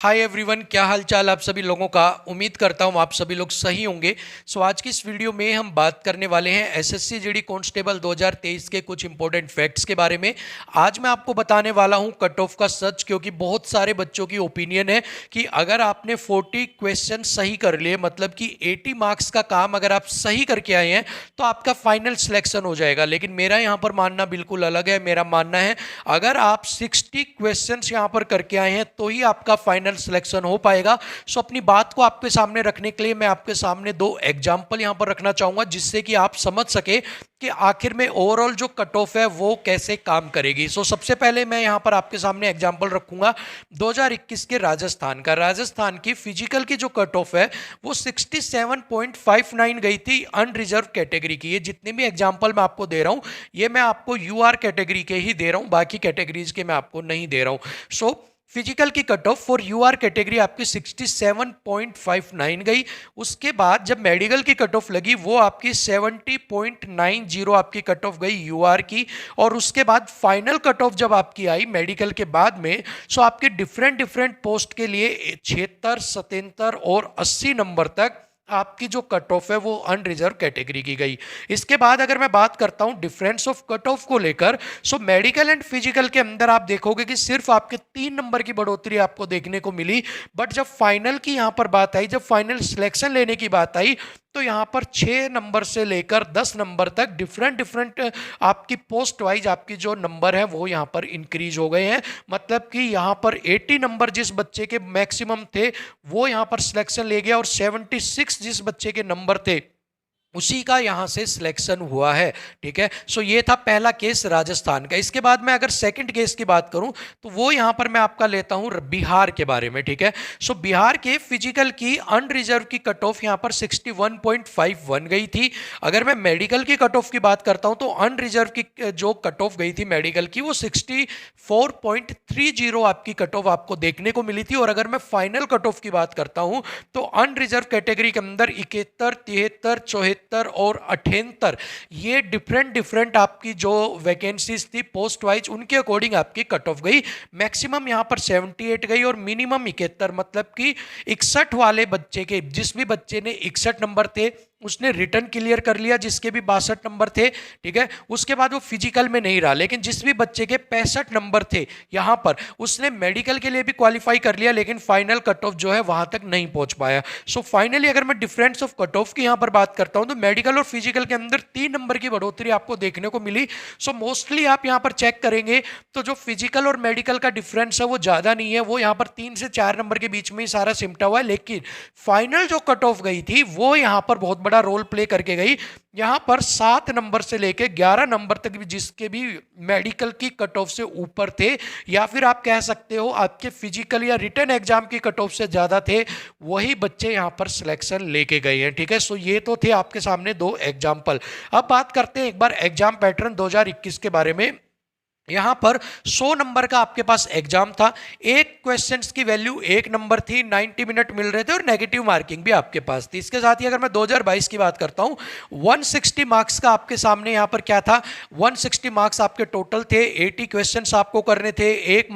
Hi everyone, क्या हाल चाल आप सभी लोगों का। उम्मीद करता हूँ आप सभी लोग सही होंगे। आज की इस वीडियो में हम बात करने वाले हैं एसएससी जीडी कांस्टेबल 2023 के कुछ इंपॉर्टेंट फैक्ट्स के बारे में। आज मैं आपको बताने वाला हूँ कट ऑफ का सच, क्योंकि बहुत सारे बच्चों की ओपिनियन है कि अगर आपने 40 क्वेश्चन सही कर लिए, मतलब कि 80 मार्क्स का काम अगर आप सही करके आए हैं तो आपका फाइनल सिलेक्शन हो जाएगा। लेकिन मेरा यहाँ पर मानना बिल्कुल अलग है। मेरा मानना है अगर आप 60 क्वेश्चन यहाँ पर करके आए हैं तो ही आपका फाइनल सिलेक्शन हो पाएगा। सो अपनी बात को आपके सामने रखने के लिए मैं आपके सामने दो एग्जांपल यहां पर रखना चाहूंगा, जिससे कि आप समझ सके कि आखिर में ओवरऑल जो कट ऑफ है वो कैसे काम करेगी। सबसे पहले मैं यहां पर आपके सामने एग्जांपल रखूंगा 2021 के राजस्थान का। राजस्थान की फिजिकल की जो कट ऑफ है वो 67.59 गई थी अनरिजर्व कैटेगरी की। ये जितने भी एग्जांपल मैं आपको दे रहा हूं ये मैं आपको यूआर कैटेगरी के ही दे रहा हूं, बाकी कैटेगरीज के मैं आपको नहीं दे रहा हूं। फिजिकल की cut off for UR category आपकी 67.59 गई। उसके बाद जब मेडिकल की कट ऑफ लगी वो आपकी 70.90 आपकी कट ऑफ गई यूआर की। और उसके बाद फाइनल कट ऑफ जब आपकी आई मेडिकल के बाद में, आपके डिफरेंट डिफरेंट पोस्ट के लिए 76, 77 और 80 नंबर तक आपकी जो कट ऑफ है वो अनरिजर्व कैटेगरी की गई। इसके बाद अगर मैं बात करता हूं डिफरेंस ऑफ कट ऑफ को लेकर, मेडिकल एंड फिजिकल के अंदर आप देखोगे कि सिर्फ आपके 3 नंबर की बढ़ोतरी आपको देखने को मिली। बट जब फाइनल की यहां पर बात आई, जब फाइनल सिलेक्शन लेने की बात आई, तो यहां पर 6 नंबर से लेकर 10 नंबर तक डिफरेंट डिफरेंट आपकी पोस्ट वाइज आपकी जो नंबर है वो यहां पर इंक्रीज हो गए हैं। मतलब कि यहां पर 80 नंबर जिस बच्चे के मैक्सिमम थे वो यहां पर सिलेक्शन ले गया, और 76 जिस बच्चे के नंबर थे उसी का यहां से सिलेक्शन हुआ है। ठीक है, ये था पहला केस राजस्थान का। इसके बाद मैं अगर सेकंड केस की बात करूं तो वो यहां पर मैं आपका लेता हूं बिहार के बारे में। ठीक है, बिहार के फिजिकल की अनरिजर्व की कट ऑफ यहां पर 61.51 गई थी। अगर मैं मेडिकल की कट ऑफ की बात करता हूं तो अनरिजर्व की जो कट ऑफ गई थी मेडिकल की वो 64.30 आपकी कट ऑफ आपको देखने को मिली थी। और अगर मैं फाइनल कट ऑफ की बात करता हूं तो अनरिजर्व कैटेगरी के अंदर 71, 73, 74 और 78 ये डिफरेंट डिफरेंट आपकी जो वैकेंसीज थी पोस्ट वाइज उनके अकॉर्डिंग आपकी कट ऑफ गई। मैक्सिमम यहां पर 78 गई और मिनिमम 71, मतलब कि 61 वाले बच्चे के जिस भी बच्चे ने 61 नंबर थे उसने रिटर्न क्लियर कर लिया, जिसके भी 62 नंबर थे। ठीक है, उसके बाद वो फिजिकल में नहीं रहा, लेकिन जिस भी बच्चे के 65 नंबर थे यहां पर उसने मेडिकल के लिए भी क्वालिफाई कर लिया, लेकिन फाइनल कट ऑफ जो है वहां तक नहीं पहुंच पाया। फाइनली अगर मैं डिफरेंस ऑफ कट ऑफ की यहां पर बात करता हूं तो मेडिकल और फिजिकल के अंदर 3 नंबर की बढ़ोतरी आपको देखने को मिली। मोस्टली आप यहां पर चेक करेंगे तो जो फिजिकल और मेडिकल का डिफरेंस है वो ज्यादा नहीं है, वो यहां पर 3 से 4 नंबर के बीच में ही सारा सिमटा हुआ है। लेकिन फाइनल जो कट ऑफ गई थी वो यहां पर बहुत बड़ा रोल प्ले करके गई। यहां पर 7 नंबर से लेकर 11 नंबर तक भी जिसके भी मेडिकल की कट ऑफ से ऊपर थे, या फिर आप कह सकते हो आपके फिजिकल या रिटन एग्जाम की कट ऑफ से ज्यादा थे, वही बच्चे यहां पर सिलेक्शन लेके गए हैं। ठीक है, ये तो थे आपके सामने दो एग्जाम्पल। अब बात करते हैं एक बार एग्जाम पैटर्न 2021 के बारे में। यहां पर 100 नंबर का आपके पास एग्जाम था, एक क्वेश्चंस की वैल्यू 1 नंबर थी, 90 मिनट मिल रहे थे और नेगेटिव मार्किंग भी आपके पास थी। इसके साथ ही अगर मैं 2022 की बात करता हूं 160 मार्क्स का आपके सामने यहां पर क्या था, 160 मार्क्स आपके टोटल थे, 80 क्वेश्चंस आपको करने थे, एक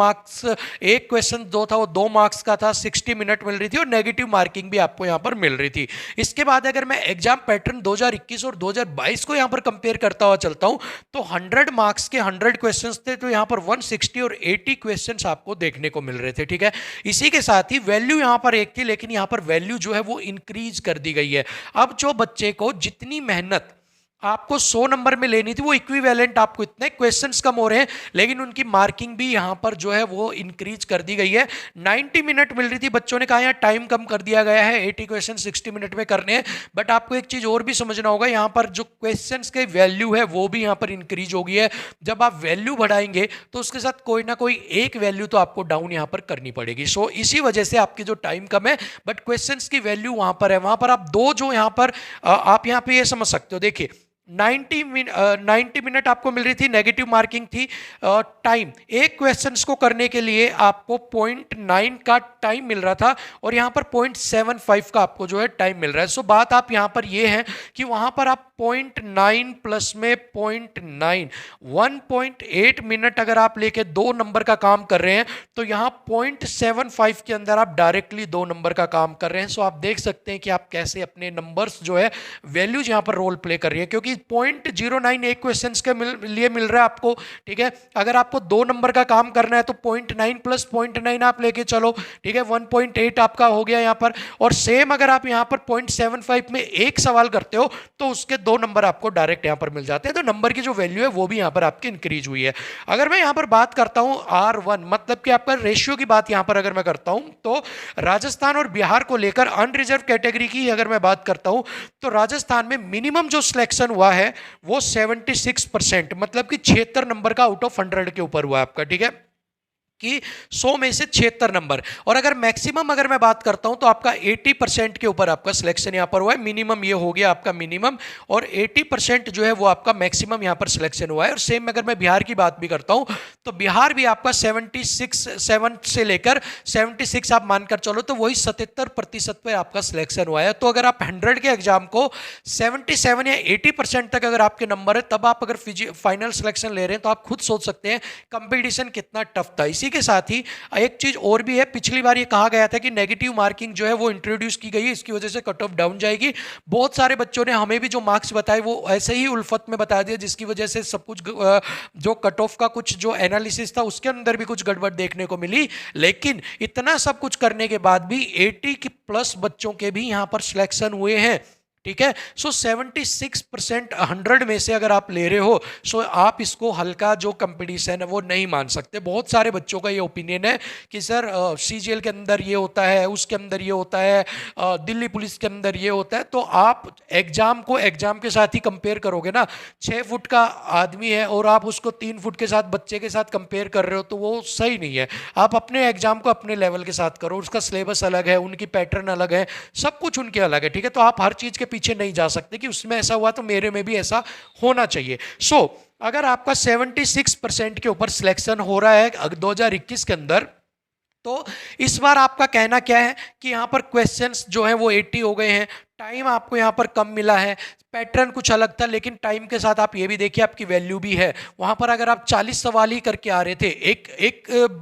क्वेश्चन जो था वो 2 मार्क्स का था, 60 मिनट मिल रही थी और नेगेटिव मार्किंग भी आपको यहां पर मिल रही थी। इसके बाद अगर मैं एग्जाम पैटर्न 2021 और 2022 को यहां पर कंपेयर करता हुआ चलता हूं तो 100 मार्क्स के 100 क्वेश्चंस थे, तो यहां पर 160 और 80 क्वेश्चंस आपको देखने को मिल रहे थे। ठीक है, इसी के साथ ही वैल्यू यहां पर एक थी, लेकिन यहां पर वैल्यू जो है वो इंक्रीज कर दी गई है। अब जो बच्चे को जितनी मेहनत आपको 100 नंबर में लेनी थी वो इक्विवेलेंट आपको इतने क्वेश्चंस कम हो रहे हैं, लेकिन उनकी मार्किंग भी यहां पर जो है वो इंक्रीज कर दी गई है। 90 मिनट मिल रही थी, बच्चों ने कहा यहाँ टाइम कम कर दिया गया है, 80 क्वेश्चन 60 मिनट में करने हैं। बट आपको एक चीज और भी समझना होगा, यहाँ पर जो क्वेश्चंस के वैल्यू है वो भी यहाँ पर इंक्रीज हो गई है। जब आप वैल्यू बढ़ाएंगे तो उसके साथ कोई ना कोई एक वैल्यू तो आपको डाउन यहाँ पर करनी पड़ेगी। इसी वजह से आपकी जो टाइम कम है बट क्वेश्चंस की वैल्यू वहां पर है। वहां पर आप दो जो यहाँ पर आप यहाँ पे ये समझ सकते हो, देखिए 90 मिनट आपको मिल रही थी, नेगेटिव मार्किंग थी। टाइम, एक क्वेश्चंस को करने के लिए आपको 0.9 का टाइम मिल रहा था और यहाँ पर 0.75 का आपको जो है टाइम मिल रहा है। सो बात आप यहाँ पर ये है कि वहाँ पर आप 0.9 प्लस में 0.9 1.8 मिनट अगर आप लेके 2 नंबर का काम कर रहे हैं तो यहाँ 0.75 के अंदर आप डायरेक्टली 2 नंबर का काम कर रहे हैं। सो आप देख सकते हैं कि आप कैसे अपने नंबर्स जो है वैल्यूज यहाँ पर रोल प्ले कर रही है, क्योंकि 0.09 एक क्वेश्चन के लिए मिल रहा है आपको। ठीक है, अगर आपको 2 नंबर का काम करना है तो 0.9 प्लस 0.9 आप लेके चलो। ठीक है, 1.8 आपका हो गया यहाँ पर। और सेम अगर आप यहाँ पर 0.75 में एक सवाल करते हो तो उसके 2 नंबर आपको डायरेक्ट यहाँ पर मिल जाते हैं। तो नंबर की जो वैल्यू है वो भी यहाँ पर आपकी इंक्रीज हुई है। अगर मैं यहाँ पर बात करता हूँ R1 मतलब कि आपका रेशियो की बात यहाँ पर अगर मैं करता हूँ तो राजस्थान और बिहार को लेकर अनरिजर्व कैटेगरी की अगर मैं बात करता हूँ तो राजस्थान में मिनिमम जो सिलेक्शन हुआ है वो 76%, मतलब कि 76 नंबर का आउट ऑफ 100 के ऊपर हुआ आपका। ठीक है, कि 100 में से 76 नंबर। और अगर मैक्सिमम अगर मैं बात करता हूं तो आपका 80% के ऊपर आपका सिलेक्शन यहां पर हुआ है। मिनिमम ये हो गया आपका मिनिमम और 80% जो है वो आपका मैक्सिमम यहां पर सिलेक्शन हुआ है। और सेम अगर मैं बिहार की बात भी करता हूं तो बिहार भी आपका 7 से लेकर 76 आप मानकर चलो तो वही 77% पे आपका सिलेक्शन हुआ है। तो अगर आप 100 के एग्जाम को 77 या 80% तक अगर आपके नंबर है तब आप अगर फाइनल सिलेक्शन ले रहे हैं तो आप खुद सोच सकते हैं कंपटीशन कितना टफ था। इसी के साथ ही एक चीज और भी है, पिछली बार ये कहा गया था कि नेगेटिव मार्किंग जो है वो इंट्रोड्यूस की गई है, इसकी वजह से कट ऑफ डाउन जाएगी। बहुत सारे बच्चों ने हमें भी जो मार्क्स बताए वो ऐसे ही उल्फत में बता दिया, जिसकी वजह से सब कुछ जो कट ऑफ का कुछ जो एनालिसिस था उसके अंदर भी कुछ गड़बड़ देखने को मिली। लेकिन इतना सब कुछ करने के बाद भी 80 के प्लस बच्चों के भी यहां पर सिलेक्शन हुए हैं। ठीक है, सो 76% 100 में से अगर आप ले रहे हो सो आप इसको हल्का जो कंपटीशन है वो नहीं मान सकते। बहुत सारे बच्चों का ये ओपिनियन है कि सर सीजीएल के अंदर ये होता है, उसके अंदर ये होता है, दिल्ली पुलिस के अंदर ये होता है। तो आप एग्जाम को एग्जाम के साथ ही कंपेयर करोगे ना। 6 फुट का आदमी है और आप उसको 3 फुट के साथ बच्चे के साथ कंपेयर कर रहे हो तो वो सही नहीं है। आप अपने एग्जाम को अपने लेवल के साथ करो, उसका सिलेबस अलग है, उनकी पैटर्न अलग है, सब कुछ उनके अलग है। ठीक है, तो आप हर चीज के पीछे नहीं जा सकते कि उसमें ऐसा हुआ तो मेरे में भी ऐसा होना चाहिए। सो अगर आपका 76% के ऊपर सिलेक्शन हो रहा है 2021 के अंदर तो इस बार आपका कहना क्या है कि यहां पर क्वेश्चंस जो हैं वो 80 हो गए हैं, टाइम आपको यहां पर कम मिला है, पैटर्न कुछ अलग था, लेकिन टाइम के साथ आप ये भी देखिए आपकी वैल्यू भी है। वहां पर अगर आप 40 सवाल ही करके आ रहे थे,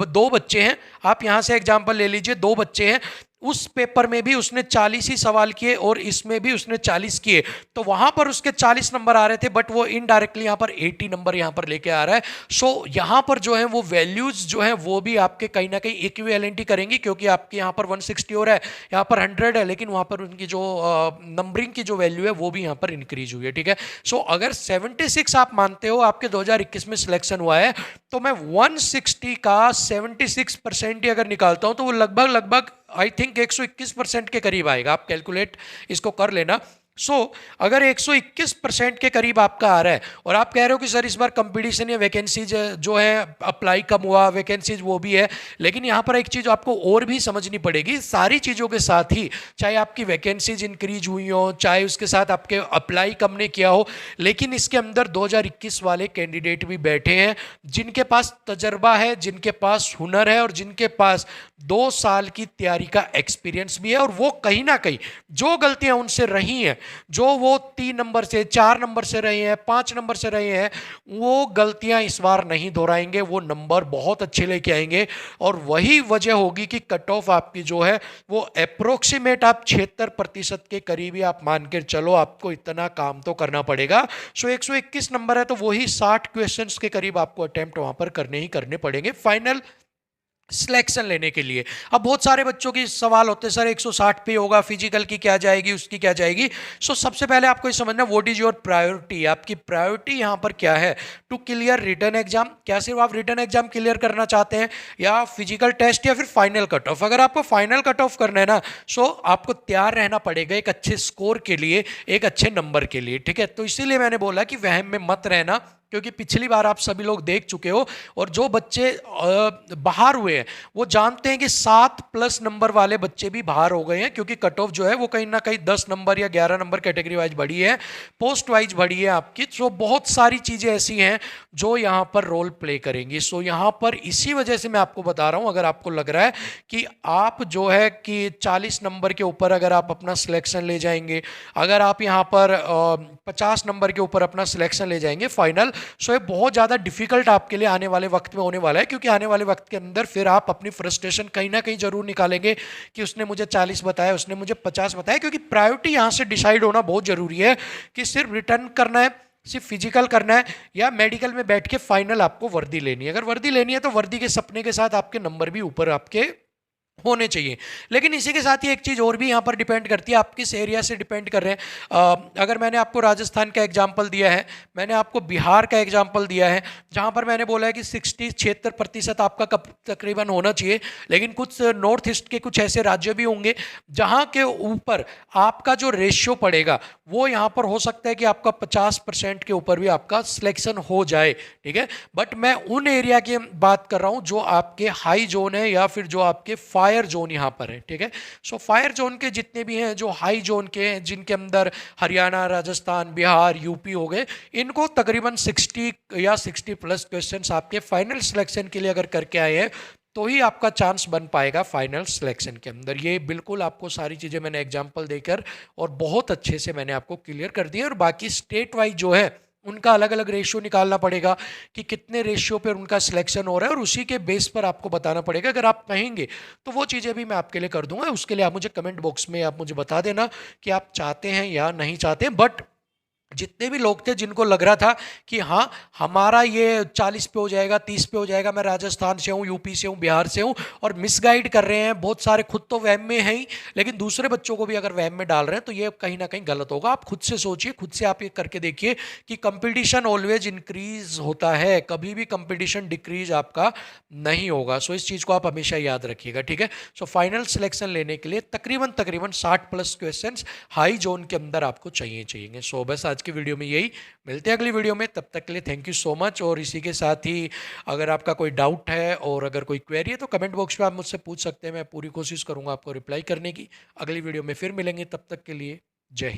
दो बच्चे हैं, आप यहां से एग्जांपल ले लीजिए, 2 बच्चे हैं, उस पेपर में भी उसने 40 ही सवाल किए और इसमें भी उसने 40 किए, तो वहां पर उसके 40 नंबर आ रहे थे बट वो इनडायरेक्टली यहां पर 80 नंबर यहां पर लेके आ रहा है। सो यहां पर जो है वो वैल्यूज जो है वो भी आपके कहीं ना कहीं इक्विवेलेंट ही करेंगी, क्योंकि आपके यहां पर 160 हो रहा है, यहां पर 100 है, लेकिन वहां पर उनकी जो नंबरिंग की जो वैल्यू है वो भी यहां पर इंक्रीज हुई है। ठीक है, सो अगर 76 आप मानते हो आपके 2021 में सिलेक्शन हुआ है तो मैं 160 का 76% ही अगर निकालता हूं तो वो लगभग आई थिंक 121% के करीब आएगा। आप कैलकुलेट इसको कर लेना। सो अगर 121% के करीब आपका आ रहा है और आप कह रहे हो कि सर इस बार कंपटीशन या वैकेंसीज जो है अप्लाई कम हुआ, वैकेंसीज वो भी है, लेकिन यहाँ पर एक चीज़ आपको और भी समझनी पड़ेगी। सारी चीज़ों के साथ ही चाहे आपकी वैकेंसीज इंक्रीज हुई हो, चाहे उसके साथ आपके अप्लाई कम ने किया हो, लेकिन इसके अंदर 2021 वाले कैंडिडेट भी बैठे हैं जिनके पास तजर्बा है, जिनके पास हुनर है और जिनके पास 2 साल की तैयारी का एक्सपीरियंस भी है। और वो कहीं ना कहीं जो गलतियां उनसे रही हैं, जो वो 3 नंबर से 4 नंबर से रहे हैं, 5 नंबर से रहे हैं, वो गलतियां इस बार नहीं दोहराएंगे, वो नंबर बहुत अच्छे लेके आएंगे। और वही वजह होगी कि कट ऑफ आपकी जो है वो अप्रोक्सीमेट आप 76% के करीब ही आप मान के चलो, आपको इतना काम तो करना पड़ेगा। सो 121 नंबर है तो वही 60 क्वेश्चंस के करीब आपको अटेम्प्ट वहां पर करने ही करने पड़ेंगे फाइनल सिलेक्शन लेने के लिए। अब बहुत सारे बच्चों की सवाल होते हैं सर 160 पे होगा, फिजिकल की क्या जाएगी, उसकी क्या जाएगी। सो सबसे पहले आपको ये समझना व्हाट इज योर प्रायोरिटी, आपकी प्रायोरिटी यहां पर क्या है। टू क्लियर रिटन एग्जाम, क्या सिर्फ आप रिटन एग्जाम क्लियर करना चाहते हैं या फिजिकल टेस्ट या फिर फाइनल कट ऑफ। अगर आपको फाइनल कट ऑफ करना है ना, सो आपको तैयार रहना पड़ेगा एक अच्छे स्कोर के लिए, एक अच्छे नंबर के लिए। ठीक है, तो इसीलिए मैंने बोला कि वहम में मत रहना, क्योंकि पिछली बार आप सभी लोग देख चुके हो, और जो बच्चे बाहर हुए हैं वो जानते हैं कि 7+ नंबर वाले बच्चे भी बाहर हो गए हैं, क्योंकि कट ऑफ जो है वो कहीं ना कहीं 10 नंबर या 11 नंबर कैटेगरी वाइज बढ़ी है, पोस्ट वाइज बढ़ी है आपकी। तो बहुत सारी चीज़ें ऐसी हैं जो यहाँ पर रोल प्ले करेंगी। सो यहाँ पर इसी वजह से मैं आपको बता रहा हूँ, अगर आपको लग रहा है कि आप जो है कि 40 नंबर के ऊपर अगर आप अपना सिलेक्शन ले जाएंगे, अगर आप यहाँ पर 50 नंबर के ऊपर अपना सिलेक्शन ले जाएंगे फाइनल, सो ये बहुत ज़्यादा डिफिकल्ट आपके लिए आने वाले वक्त में होने वाला है। क्योंकि आने वाले वक्त के अंदर फिर आप अपनी फ्रस्ट्रेशन कहीं ना कहीं जरूर निकालेंगे कि उसने मुझे 40 बताया, उसने मुझे 50 बताया। क्योंकि प्रायोरिटी यहाँ से डिसाइड होना बहुत जरूरी है कि सिर्फ रिटर्न करना है, सिर्फ फिजिकल करना है, या मेडिकल में बैठ के फाइनल आपको वर्दी लेनी है। अगर वर्दी लेनी है तो वर्दी के सपने के साथ आपके नंबर भी ऊपर आपके होने चाहिए। लेकिन इसी के साथ ही एक चीज़ और भी यहाँ पर डिपेंड करती है, आप किस एरिया से डिपेंड कर रहे हैं। अगर मैंने आपको राजस्थान का एग्जाम्पल दिया है, मैंने आपको बिहार का एग्जाम्पल दिया है, जहाँ पर मैंने बोला है कि 76% आपका तकरीबन होना चाहिए। लेकिन कुछ नॉर्थ ईस्ट के कुछ ऐसे राज्य भी होंगे जहाँ के ऊपर आपका जो रेशियो पड़ेगा वो यहाँ पर हो सकता है कि आपका 50% के ऊपर भी आपका सिलेक्शन हो जाए, ठीक है। बट मैं उन एरिया की बात कर रहा हूँ जो आपके हाई जोन है या फिर जो आपके फायर जोन यहाँ पर है, ठीक है। सो फायर जोन के जितने भी हैं, जो हाई जोन के हैं, जिनके अंदर हरियाणा, राजस्थान, बिहार, यूपी हो गए, इनको तकरीबन 60 या 60+ क्वेश्चंस आपके फाइनल सिलेक्शन के लिए अगर करके आए हैं तो ही आपका चांस बन पाएगा फाइनल सिलेक्शन के अंदर। ये बिल्कुल आपको सारी चीज़ें मैंने एग्जाम्पल देकर और बहुत अच्छे से मैंने आपको क्लियर कर दिया। और बाकी स्टेट वाइज जो है उनका अलग अलग रेशियो निकालना पड़ेगा कि कितने रेशियो पर उनका सिलेक्शन हो रहा है, और उसी के बेस पर आपको बताना पड़ेगा। अगर आप कहेंगे तो वो चीज़ें भी मैं आपके लिए कर दूंगा। उसके लिए आप मुझे कमेंट बॉक्स में आप मुझे बता देना कि आप चाहते हैं या नहीं चाहते। बट जितने भी लोग थे जिनको लग रहा था कि हाँ हमारा ये 40 पे हो जाएगा, 30 पे हो जाएगा, मैं राजस्थान से हूँ, यूपी से हूँ, बिहार से हूँ, और मिसगाइड कर रहे हैं बहुत सारे, खुद तो वहम में हैं ही लेकिन दूसरे बच्चों को भी अगर वहम में डाल रहे हैं, तो ये कहीं ना कहीं गलत होगा। आप खुद से सोचिए, खुद से आप ये करके देखिए कि कंपटीशन ऑलवेज इंक्रीज होता है, कभी भी कंपटीशन डिक्रीज आपका नहीं होगा। सो इस चीज़ को आप हमेशा याद रखिएगा, ठीक है। सो फाइनल सिलेक्शन लेने के लिए तकरीबन 60+ क्वेश्चन हाई जोन के अंदर आपको चाहिए। सो बस आज की वीडियो में यही, मिलते हैं अगली वीडियो में, तब तक के लिए थैंक यू सो मच। और इसी के साथ ही अगर आपका कोई डाउट है और अगर कोई क्वेरी है तो कमेंट बॉक्स में आप मुझसे पूछ सकते हैं, मैं पूरी कोशिश करूंगा आपको रिप्लाई करने की। अगली वीडियो में फिर मिलेंगे, तब तक के लिए जय हिंद।